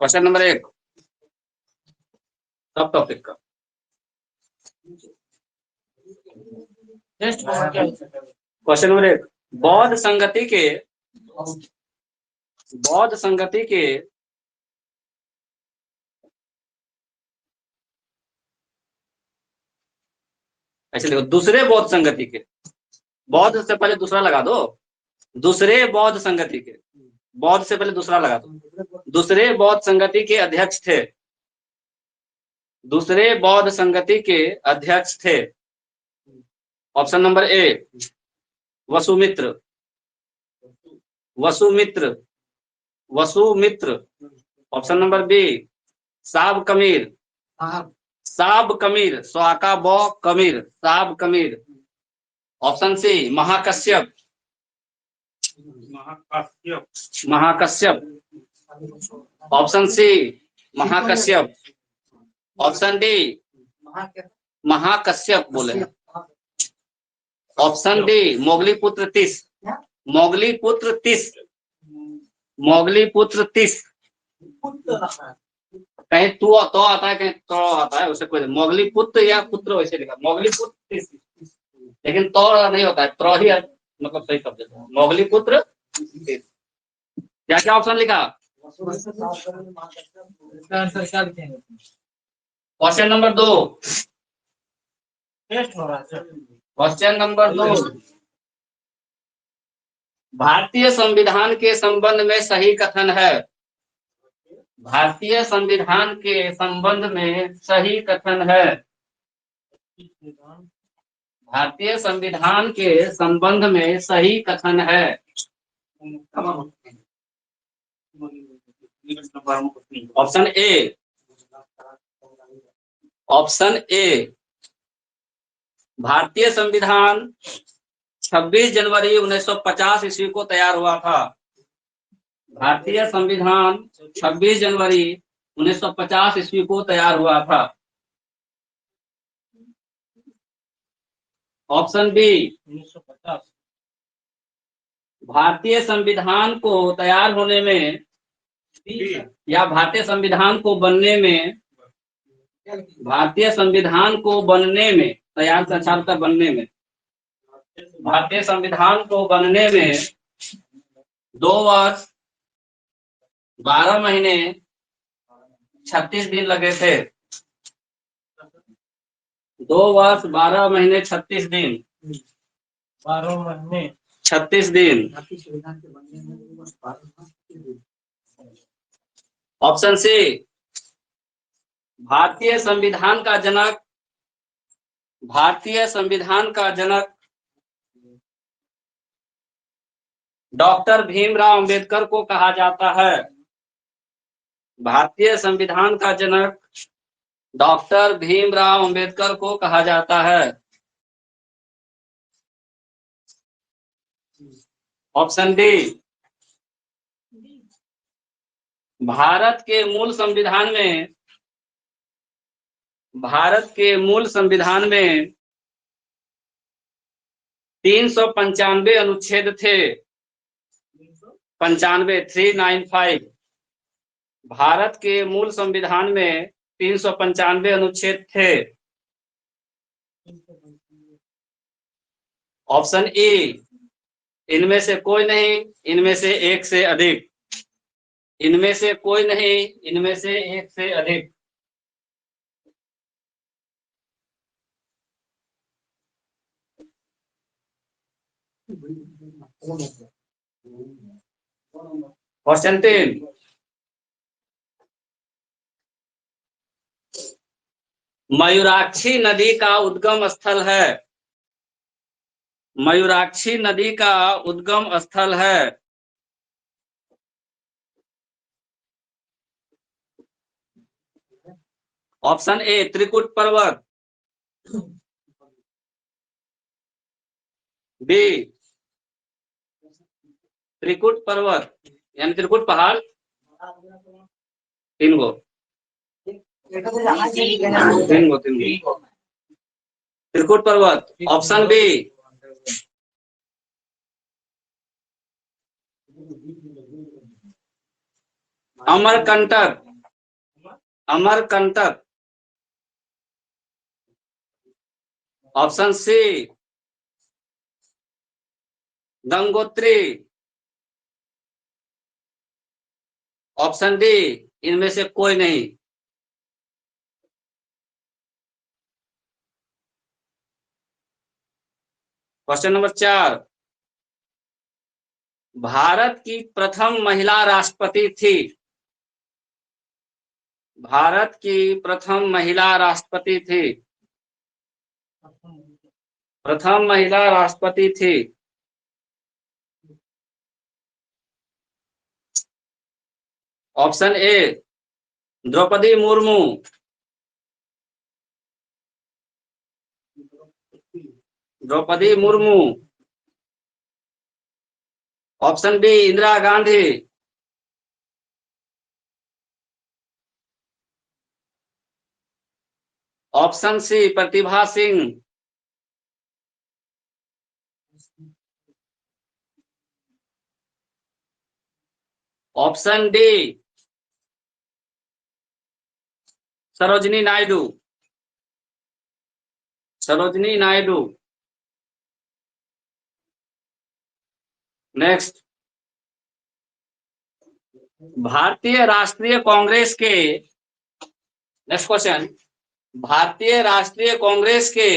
Question number 1 सब topic का question number 1 बौद्ध संगति के ऐसे देखो, दूसरे बौद्ध संगति के, बौद्ध से पहले दूसरा लगा दो, दूसरे बौद्ध संगति के, बौद्ध से पहले दूसरा लगा दो, दूसरे बौद्ध संगति के अध्यक्ष थे, दूसरे बौद्ध संगति के अध्यक्ष थे। Option number A Vasumitra, Vasumitra, Vasumitra. Option number B Sab Kamir, Sab Kamir, स्वाका बौ कमीर, Sab Kamir. Option C Mahakashyapa, Mahakashyapa. Option C Mahakashyapa. Option D Mahakashyapa बोले हैं। ऑप्शन डी मोगलीपुत्र तीस, मोगलीपुत्र तीस, मोगलीपुत्र तीस। कहीं तो आता है, कहीं तो आता है, उसे कोई मोगलीपुत्र या पुत्र वैसे लिखा, मोगलीपुत्र तीस, लेकिन तो नहीं होता है, तो ही मतलब सही शब्द है मोगलीपुत्र तीस। क्या क्या ऑप्शन लिखा? क्वेश्चन नंबर 2, क्वेश्चन नंबर 2 भारतीय संविधान के संबंध में सही कथन है, भारतीय संविधान के संबंध में सही कथन है, भारतीय संविधान के संबंध में सही कथन है। ऑप्शन ए, ऑप्शन ए भारतीय संविधान 26 जनवरी 1950 ईस्वी को तैयार हुआ था, भारतीय संविधान 26 जनवरी 1950 ईस्वी को तैयार हुआ था। ऑप्शन बी 1950 भारतीय संविधान को तैयार होने में या भारतीय संविधान को बनने में, भारतीय संविधान को बनने में, तैयार से अच्छा होता बनने में, भारतीय संविधान को बनने में 2 वर्ष 12 महीने 36 दिन लगे थे, 2 वर्ष 12 महीने 36 दिन, 12 महीने 36 दिन। ऑप्शन सी भारतीय संविधान का जनक, भारतीय संविधान का जनक डॉक्टर भीमराव अंबेडकर को कहा जाता है, भारतीय संविधान का जनक डॉक्टर भीमराव अंबेडकर को कहा जाता है। ऑप्शन डी भारत के मूल संविधान में, भारत के मूल संविधान में 395 अनुच्छेद थे, 95 395, भारत के मूल संविधान में 395 अनुच्छेद थे। ऑप्शन ई इनमें से कोई नहीं, इनमें से एक से अधिक, इनमें से कोई नहीं, इनमें से एक से अधिक। क्वेश्चन 3 मयूराक्षी नदी का उद्गम स्थल है, मयूराक्षी नदी का उद्गम स्थल है। ऑप्शन ए त्रिकुट पर्वत, बी त्रिकुट पर्वत यानी त्रिकुट पहाड़, 3 गो, 3 गो त्रिकुट पर्वत। Option B Amarkantak, Amarkantak. Option C Gangotri. Option D इनमें से कोई नहीं। क्वेश्चन नंबर 4, भारत की प्रथम महिला राष्ट्रपति थी। भारत की प्रथम महिला राष्ट्रपति थी। प्रथम महिला राष्ट्रपति थी। Option A Draupadi Murmu. Draupadi Murmu. Option B Indira Gandhi. Option C Pratibha Singh. Option D Sarojini Naidu. Sarojini Naidu. Next, भारतीय राष्ट्रीय कांग्रेस के, नेक्स्ट क्वेश्चन, भारतीय राष्ट्रीय कांग्रेस के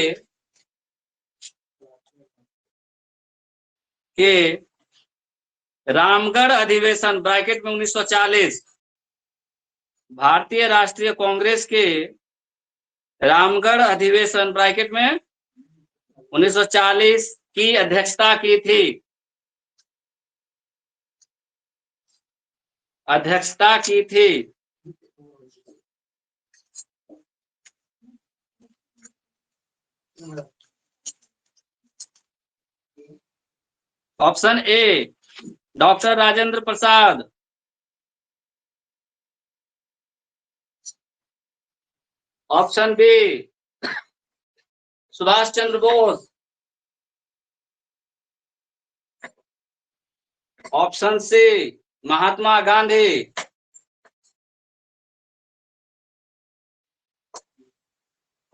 रामगढ़ अधिवेशन ब्रैकेट में 1940, भारतीय राष्ट्रीय कांग्रेस के रामगढ़ अधिवेशन ब्रैकेट में 1940 की अध्यक्षता की थी। अध्यक्षता की थी। Option A doctor Rajendra Prasad. Option B Subhash Chandra Bose. Option C Mahatma Gandhi.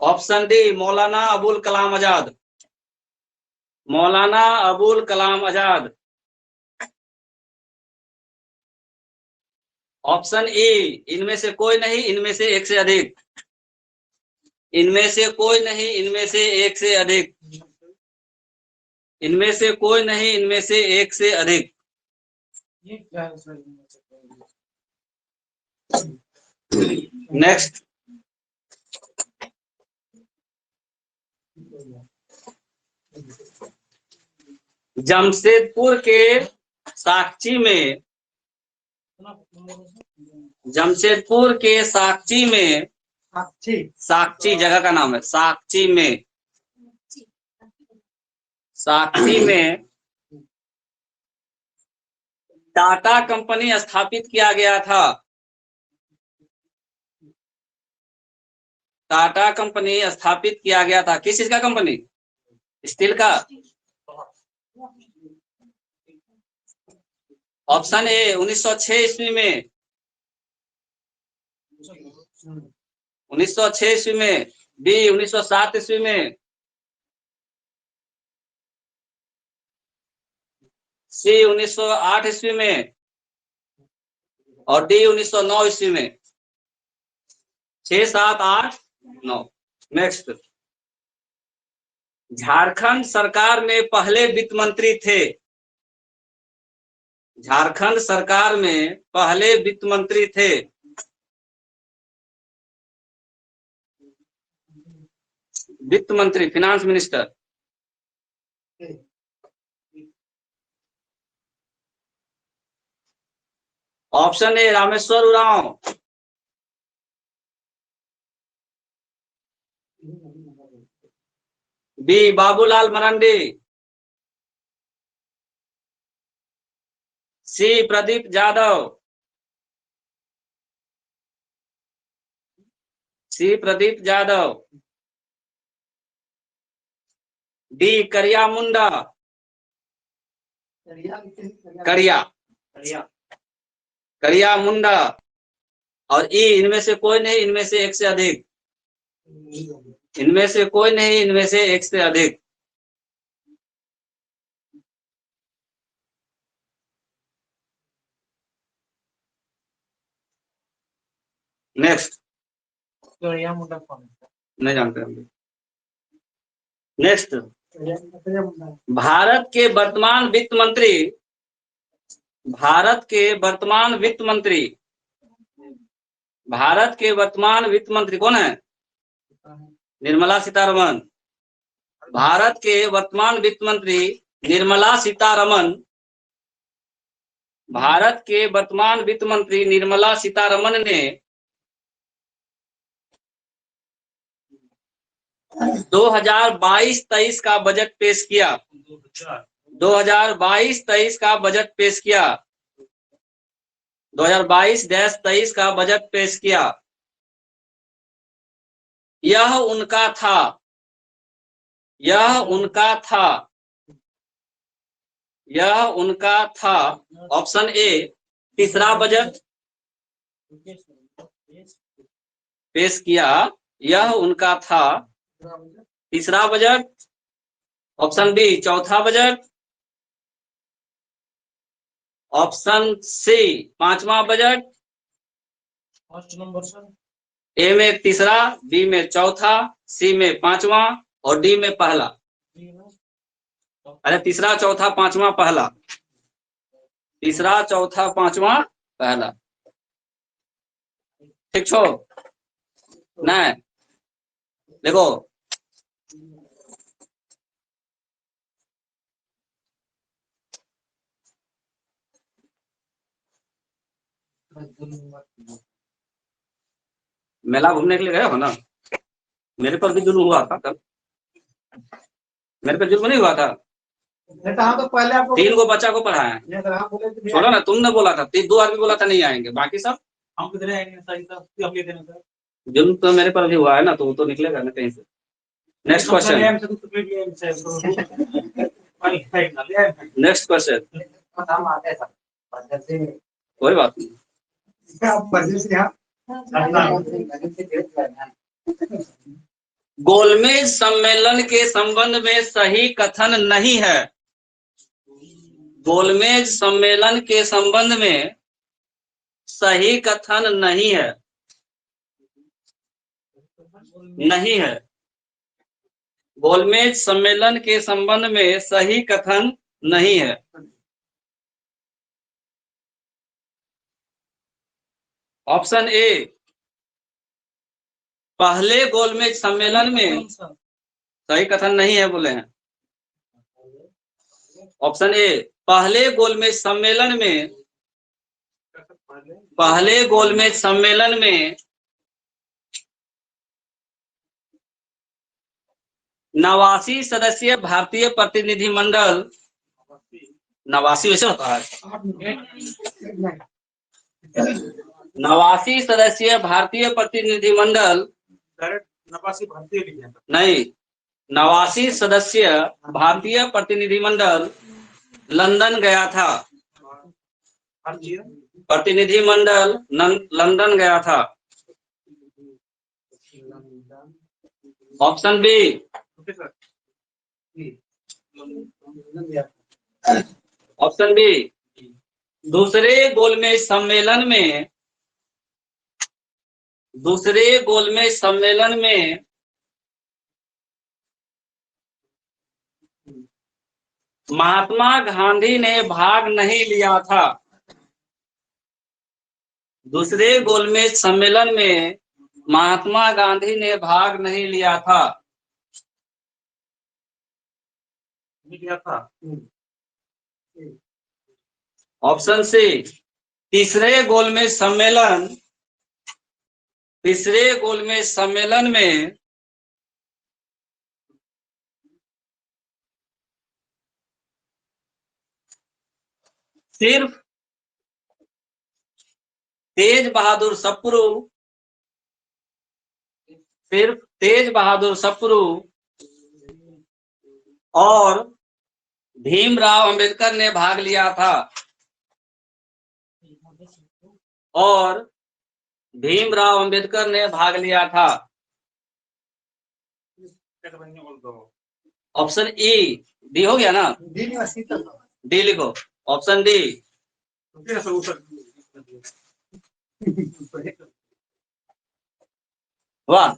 Option D Maulana Abul Kalam Azad. Maulana Abul Kalam Azad. Option A इनमें से कोई नहीं, इनमें से एक से अधिक। इनमें से कोई नहीं, इनमें से एक से अधिक। इनमें से कोई नहीं, इनमें से एक से अधिक। नेक्स्ट, जमशेदपुर के साकची में, जमशेदपुर के साकची में, साकची जगह का नाम है, साकची में, साकची में टाटा कंपनी स्थापित किया गया था। टाटा कंपनी स्थापित किया गया था। किस चीज का कंपनी? स्टील का। ऑप्शन ए 1906 ईस्वी में, 1906 ईस्वी में, बी 1907 ईस्वी में, सी 1908 ईस्वी में और डी 1909 ईस्वी में। 6, 7, 8, 9। नेक्स्ट, झारखंड सरकार में पहले वित्त मंत्री थे। झारखंड सरकार में पहले वित्त मंत्री थे। वित्त मंत्री, finance minister. Option A Rameshwar Oraon. B Babulal Marandi. C Pradeep Jadhav. C Pradeep Jadhav. D Kariya Munda. करिया करिया मुंडा। और ई इनमें से कोई नहीं, इनमें से एक से अधिक, इनमें से कोई नहीं, इनमें से एक से अधिक। नेक्स्ट, नहीं जानते हम। नेक्स्ट, भारत के वर्तमान वित्त मंत्री, भारत के वर्तमान वित्त मंत्री, भारत के वर्तमान वित्त मंत्री कौन है? निर्मला सीतारमन। भारत के वर्तमान वित्त मंत्री निर्मला सीतारमन, भारत के वर्तमान वित्त मंत्री निर्मला सीतारमन ने 2022-23 का बजट पेश किया। 2022-23 का बजट पेश किया। 2022-23 का बजट पेश किया। यह उनका था, यह उनका था, यह उनका था। ऑप्शन ए तीसरा बजट पेश किया, यह उनका था तीसरा बजट। ऑप्शन बी चौथा बजट। ऑप्शन सी पांचवा बजट। ए में तीसरा, बी में चौथा, सी में पांचवा और डी में पहला। अरे तीसरा चौथा पांचवा पहला, तीसरा चौथा पांचवा पहला। ठीक छो? नहीं देखो, मेला घूमने के लिए गए हो ना? मेरे पर भी जुल्म हुआ था तब, मेरे पे जुल्म नहीं हुआ था? तो पहले आपको 3 को बच्चा को पढ़ाया। छोड़ो ना, तुमने बोला था, 2 आदमी बोला था नहीं आएंगे, बाकी सब हम कितने आएंगे? जुल्म तो मेरे पर भी हुआ है ना, तो वो तो निकलेगा ना कहीं से। Next question, next question. कोई बात नहीं। गोलमेज सम्मेलन के संबंध में सही कथन नहीं है। गोलमेज सम्मेलन के संबंध में सही कथन नहीं है, नहीं है। गोलमेज सम्मेलन के संबंध में सही कथन नहीं है। ऑप्शन ए पहले गोलमेज सम्मेलन में सही कथन नहीं है बोले हैं। ऑप्शन ए पहले गोलमेज सम्मेलन में, पहले गोलमेज सम्मेलन में 89 सदस्यीय भारतीय प्रतिनिधिमंडल, 89 वैसे होता है, 89 सदस्यीय भारतीय प्रतिनिधिमंडल, नहीं 89 सदस्यीय भारतीय प्रतिनिधिमंडल लंदन गया था। प्रतिनिधिमंडल लंदन गया था। ऑप्शन बी, ऑप्शन बी दूसरे गोलमेज सम्मेलन में, दूसरे गोलमेज सम्मेलन में महात्मा गांधी ने भाग नहीं लिया था। दूसरे गोलमेज सम्मेलन में महात्मा गांधी ने भाग नहीं लिया था। ऑप्शन सी तीसरे गोलमेज सम्मेलन, तीसरे गोलमेज सम्मेलन में सिर्फ तेज बहादुर सप्रू, सिर्फ तेज बहादुर सप्रू और भीमराव अंबेडकर ने भाग लिया था, और भीमराव अंबेडकर ने भाग लिया था? ऑप्शन ई, डी हो गया ना, डी लिखो, ऑप्शन डी। वाह,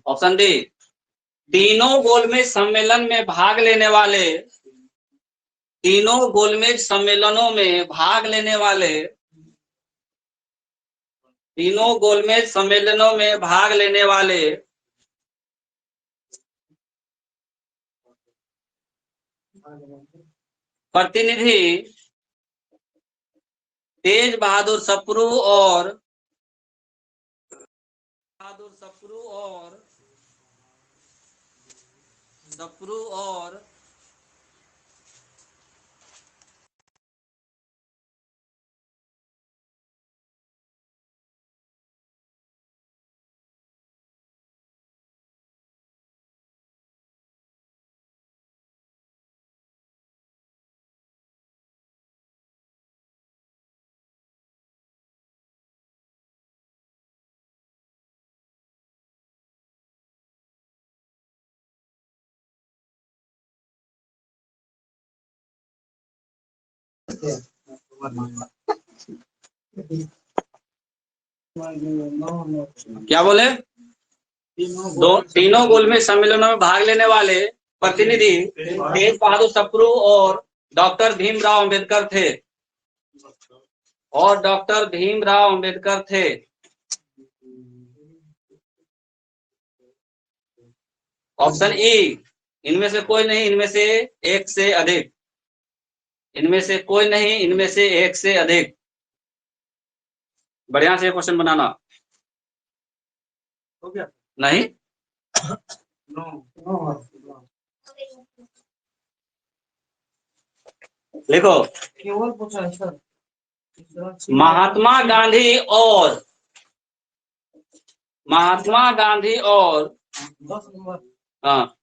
ऑप्शन डी। तीनों गोलमेज सम्मेलन में भाग लेने वाले, तीनों गोलमेज सम्मेलनों में भाग लेने वाले, तीनों गोलमेज सम्मेलनों में भाग लेने वाले प्रतिनिधि तेज बहादुर सप्रू और क्या बोले? तीनों गोलमेज सम्मेलनों में भाग लेने वाले प्रतिनिधि तेज बहादुर सप्रू और डॉक्टर भीमराव अंबेडकर थे, और डॉक्टर भीमराव अंबेडकर थे। ऑप्शन ई, इनमें से कोई नहीं, इनमें से एक से अधिक, इनमें से कोई नहीं, इनमें से एक से अधिक। बढ़िया से क्वेश्चन बनाना। हो गया? नहीं, लिखो, महात्मा गांधी और हाँ,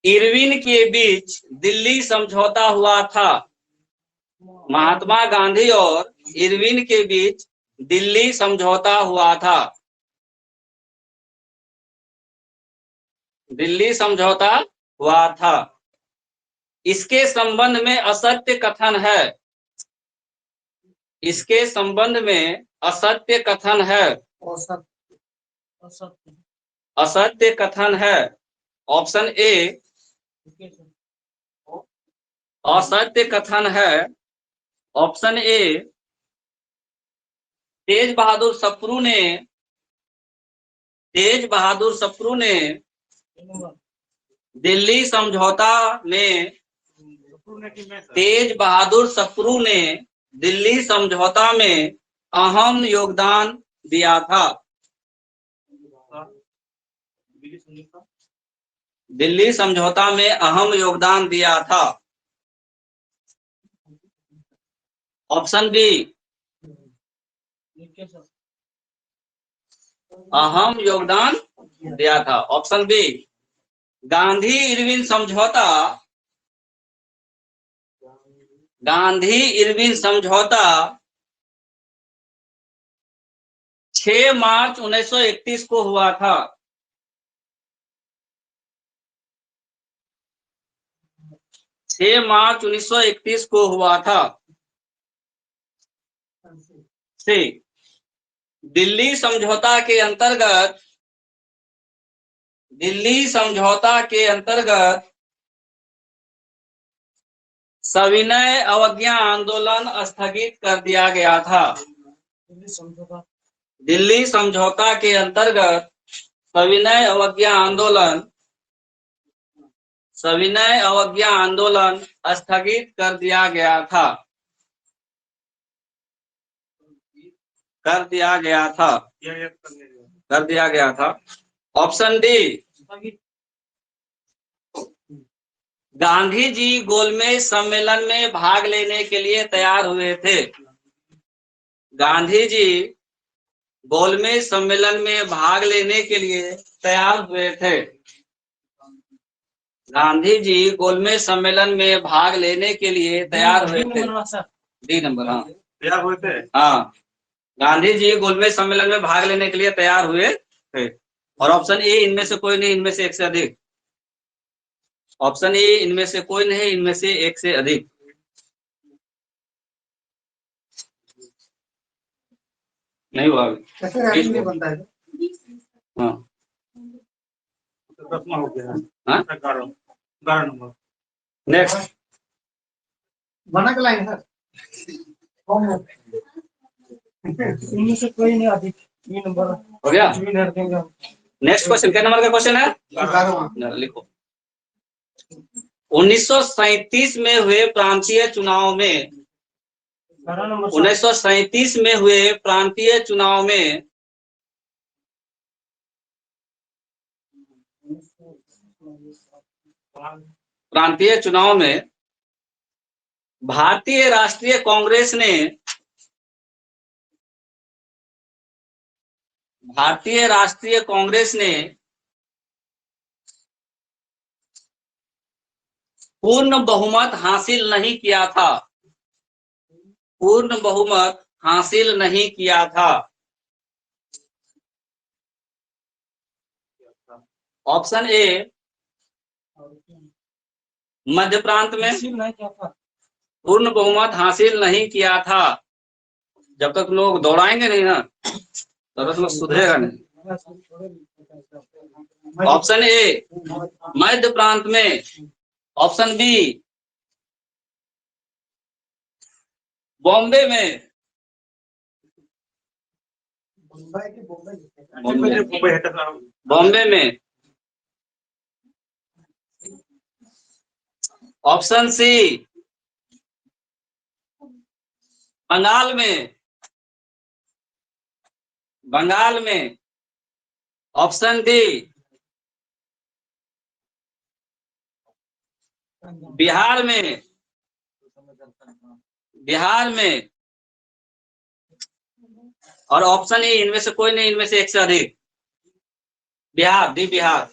इरविन के बीच दिल्ली समझौता हुआ था। महात्मा गांधी और इरविन के बीच दिल्ली समझौता हुआ था। दिल्ली समझौता हुआ था। इसके संबंध में असत्य कथन है, इसके संबंध में असत्य कथन है, असत्य कथन है। ऑप्शन ए, असत्य कथन है। ऑप्शन ए, तेज बहादुर सप्रू ने दिल्ली समझौता में, तेज बहादुर सप्रू ने दिल्ली समझौता में अहम योगदान दिया था। दिल्ली समझौता में अहम योगदान दिया था। ऑप्शन बी, अहम योगदान दिया था। ऑप्शन बी, गांधी इरविन समझौता, गांधी इरविन समझौता 6 मार्च 1931 को हुआ था। 6 मार्च 1931 को हुआ था। सी, दिल्ली समझौता के अंतर्गत, दिल्ली समझौता के अंतर्गत सविनय अवज्ञा आंदोलन स्थगित कर दिया गया था। दिल्ली समझौता के अंतर्गत सविनय अवज्ञा आंदोलन, सविनय अवज्ञा आंदोलन स्थगित कर दिया गया था, कर दिया गया था, कर दिया गया था। ऑप्शन डी, गांधी जी गोलमेज सम्मेलन में भाग लेने के लिए तैयार हुए थे। गांधी जी गोलमेज सम्मेलन में भाग लेने के लिए तैयार हुए थे। गांधी जी गोलमेज सम्मेलन में भाग लेने के लिए तैयार हुए थे। डी नंबर, हाँ, तैयार हुए थे। हाँ, गांधी जी गोलमेज सम्मेलन में भाग लेने के लिए तैयार हुए थे। और ऑप्शन ए इनमें से कोई नहीं, इनमें से एक से अधिक। ऑप्शन ए इनमें से कोई नहीं, इनमें से एक से अधिक। नहीं हुआ अभी। बनता है। हाँ हो गया। हाँ, 11 नंबर नेक्स्ट। बना के लाएंगे सर। इनमें से कोई नहीं अधिक। 3 नंबर हो गया। देंगे। नेक्स्ट क्वेश्चन, क्या नंबर का क्वेश्चन है? 11। लिखो। 1937 में हुए प्रांतीय चुनाव में 1937 में हुए प्रांतीय चुनाव में भारतीय राष्ट्रीय कांग्रेस ने पूर्ण बहुमत हासिल नहीं किया था। पूर्ण बहुमत हासिल नहीं किया था। ऑप्शन ए मध्य प्रांत में पूर्ण बहुमत हासिल नहीं किया था। जब तक लोग दौड़ाएंगे नहीं ना तब तक लोग सुधरेगा नहीं। ऑप्शन ए मध्य प्रांत में। ऑप्शन बी बॉम्बे में। बॉम्बे में। ऑप्शन सी बंगाल में। बंगाल में। ऑप्शन डी बिहार में। बिहार में। और ऑप्शन ए इनमें से कोई नहीं, इनमें से एक से अधिक। बिहार, डी बिहार।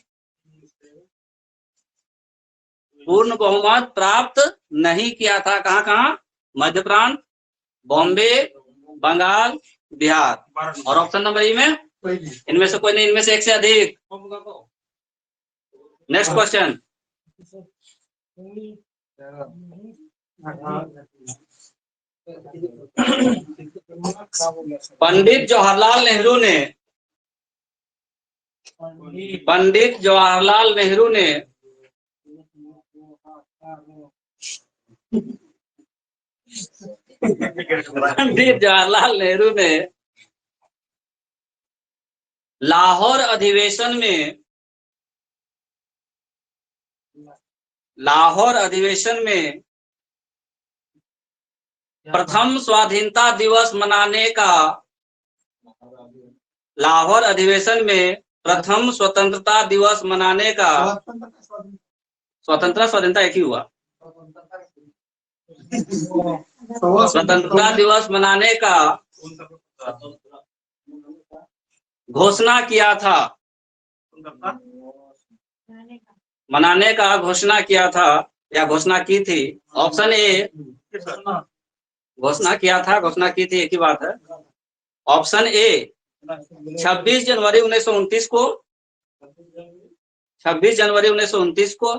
पूर्ण बहुमत प्राप्त नहीं किया था। कहां कहां? मध्य प्रांत, बॉम्बे, बंगाल, बिहार। और ऑप्शन नंबर ई में इनमें से कोई नहीं, इनमें से एक से अधिक। Next question. पंडित जवाहरलाल नेहरू ने पंडित जवाहरलाल नेहरू ने पंडित जवाहरलाल नेहरू ने लाहौर अधिवेशन में प्रथम स्वाधीनता दिवस मनाने का लाहौर अधिवेशन में प्रथम स्वतंत्रता दिवस मनाने का स्वतंत्रता एक ही हुआ। स्वतंत्रता दिवस मनाने का घोषणा किया था। मनाने का घोषणा किया था या घोषणा की थी। ऑप्शन ए घोषणा किया था, घोषणा की थी, एक ही बात है। ऑप्शन ए 26 जनवरी 1929 को। 26 जनवरी 1929 को।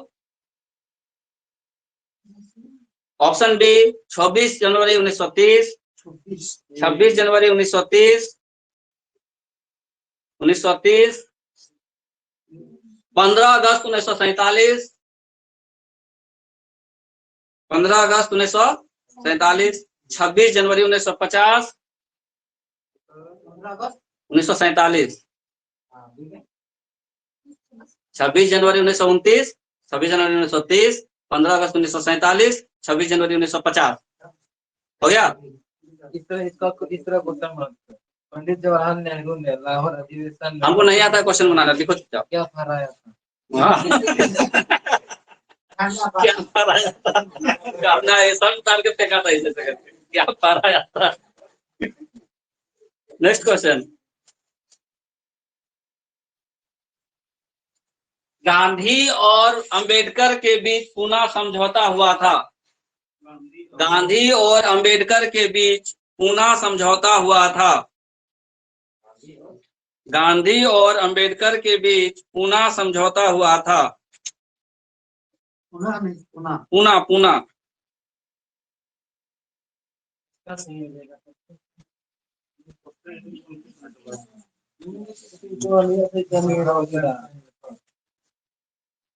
ऑप्शन बी 26 जनवरी 1930। 26 जनवरी 1930। 15 अगस्त 1947। 15 अगस्त 1947। 26 जनवरी 1950। 1947। 26 जनवरी 1929। 26 जनवरी 1930। 15 अगस्त 1947। 26 जनवरी 1950। हो गया। इस तरह क्वेश्चन पंडित जवाहरलाल नेहरू ने लाहौर अधिवेशन। हमको नहीं आता क्वेश्चन बनाना, लिखो चुपचाप। क्या फहराया था? क्या फहराया था? अपना सब उतार के फेंका था इसे से। क्या फहराया था? Next question. गांधी और अंबेडकर के बीच पूना समझौता हुआ था। गांधी और अंबेडकर के बीच पूना समझौता हुआ था। गांधी और अंबेडकर के बीच पूना समझौता हुआ था। पूना पूना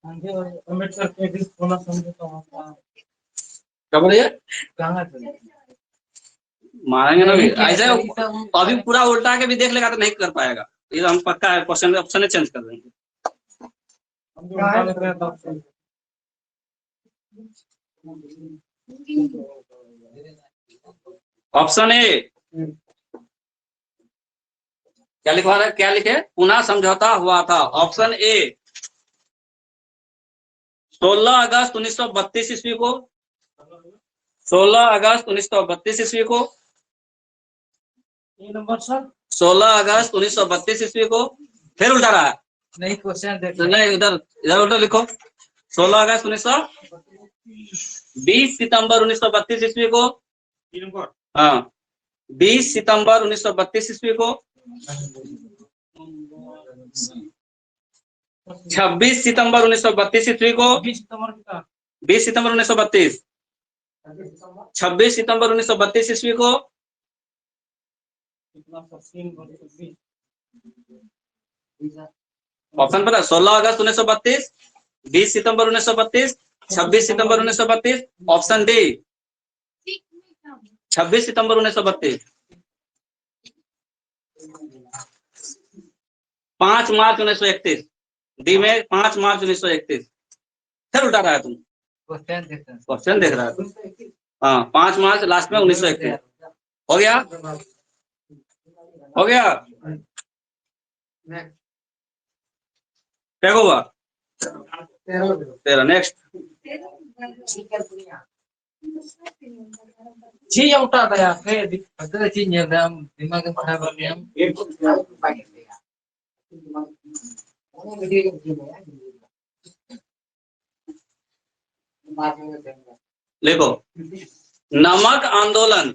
अम्बेडकर के भी पूना समझौता हुआ। क्या बोलिए? कहाँ मारेंगे ना भी ऐसे। अभी पूरा उल्टा के भी देख लेगा तो नहीं कर पाएगा। ये हम पक्का है, क्वेश्चन ऑप्शन चेंज कर देंगे। ऑप्शन ए क्या लिखवा रहे, क्या लिखे? पूना समझौता हुआ था। ऑप्शन ए 16 अगस्त 1932 ईस्वी को। 16 अगस्त 1932 ईस्वी को। 16 अगस्त 1932 ईस्वी को। फिर उल्टा रहा है। नहीं क्वेश्चन देख नहीं, इधर इधर उल्टा लिखो। 16 अगस्त 20 सितंबर 1932 ईस्वी को। हाँ, 20 सितंबर 1932 ईस्वी को। 26 सितंबर 1932 ईस्वी को। 20 सितंबर 1932। 26 सितंबर 1932 ईस्वी को। ऑप्शन पता? 16 अगस्त 1932, 20 सितंबर 1932, 26 सितंबर 1932। ऑप्शन डी 26 सितंबर 1932। 5 मार्च 1931। डी में 5 मार्च 1931। फिर उल्टा रहा है तुम। क्वेश्चन देख रहा है। हाँ, 5 मार्च लास्ट में 1931। हो गया? हो गया? क्या हुआ? 13। नेक्स्ट। जी उठा दया फिर चीज दिमाग में पढ़ा बनियम देखो, नमक आंदोलन।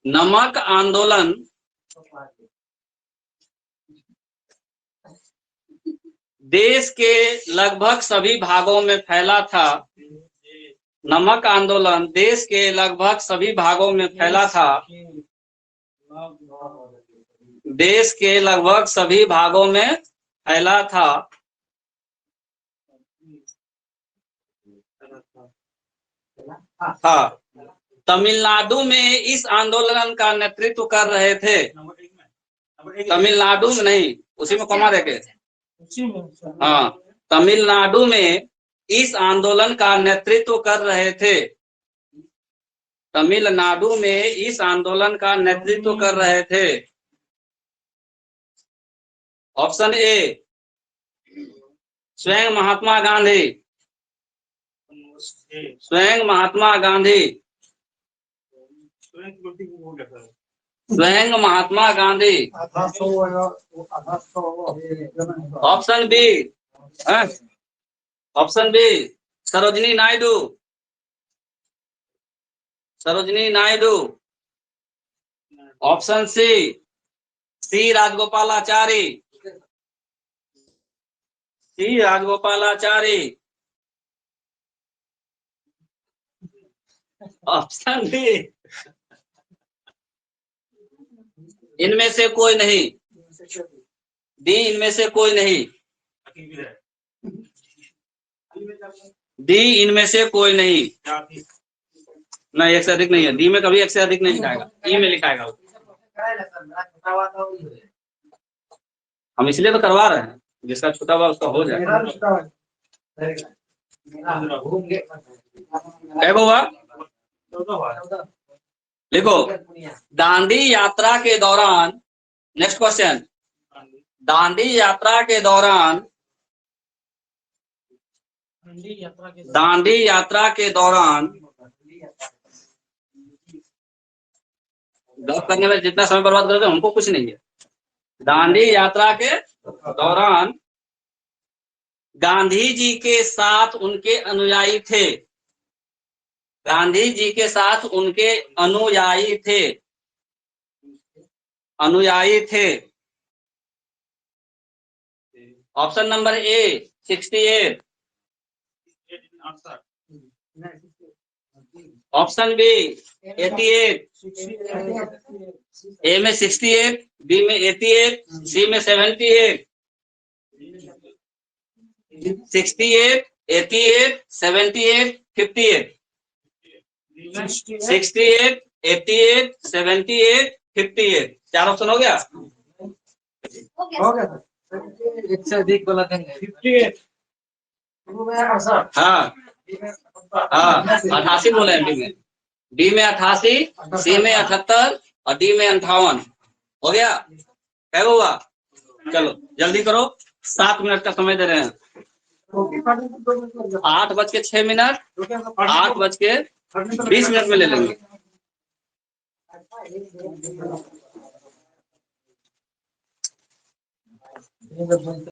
नमक आंदोलन देश के लगभग सभी भागों में फैला था। नमक आंदोलन देश के लगभग सभी भागों में फैला था। देश के लगभग सभी भागों में फैला था। तमिलनाडु में इस आंदोलन का नेतृत्व कर रहे थे। तमिलनाडु में नहीं, उसी में कॉमा देके। हाँ, तमिलनाडु में इस आंदोलन का नेतृत्व कर रहे थे। तमिलनाडु में इस आंदोलन का नेतृत्व कर रहे थे। ऑप्शन ए स्वयं महात्मा गांधी। स्वयं महात्मा गांधी। स्वयं Mahatma Gandhi. Option B option B Sarojini Naidu. Sarojini Naidu. Option C Rajagopalachari. C Rajagopalachari. Option B इनमें से कोई नहीं। डी इनमें से कोई नहीं। डी इनमें से कोई नहीं। नहीं, एक से अधिक नहीं है। डी में कभी एक से अधिक नहीं लिखाएगा, ई में लिखाएगा। हम इसलिए तो करवा रहे हैं, जिसका छूटा हुआ उसका हो जाए। हुआ लिखो, दांडी यात्रा के दौरान। Next question. दांडी यात्रा के दौरान। दांडी यात्रा के दौरान गप करने में जितना समय बर्बाद करते हमको कुछ नहीं है। दांडी यात्रा के दौरान गांधी जी के साथ उनके अनुयायी थे। गांधी जी के साथ उनके अनुयायी थे। अनुयायी थे। Option number A 68, option B 88, A में 68, बी में 88, सी में 78, 68, 88, 78, 58, 68, 88, 78, 58, 4 ऑप्शन हो गया। हो गया सर, एक से अधिक वाला देंगे 58। हाँ हाँ 88 बोले हैं डी में 88, सी में 78 और डी में 58। हो गया, क्या हुआ? चलो जल्दी करो, 7 मिनट का समय दे रहे हैं। 8:06, 8:20 में ले लेंगे।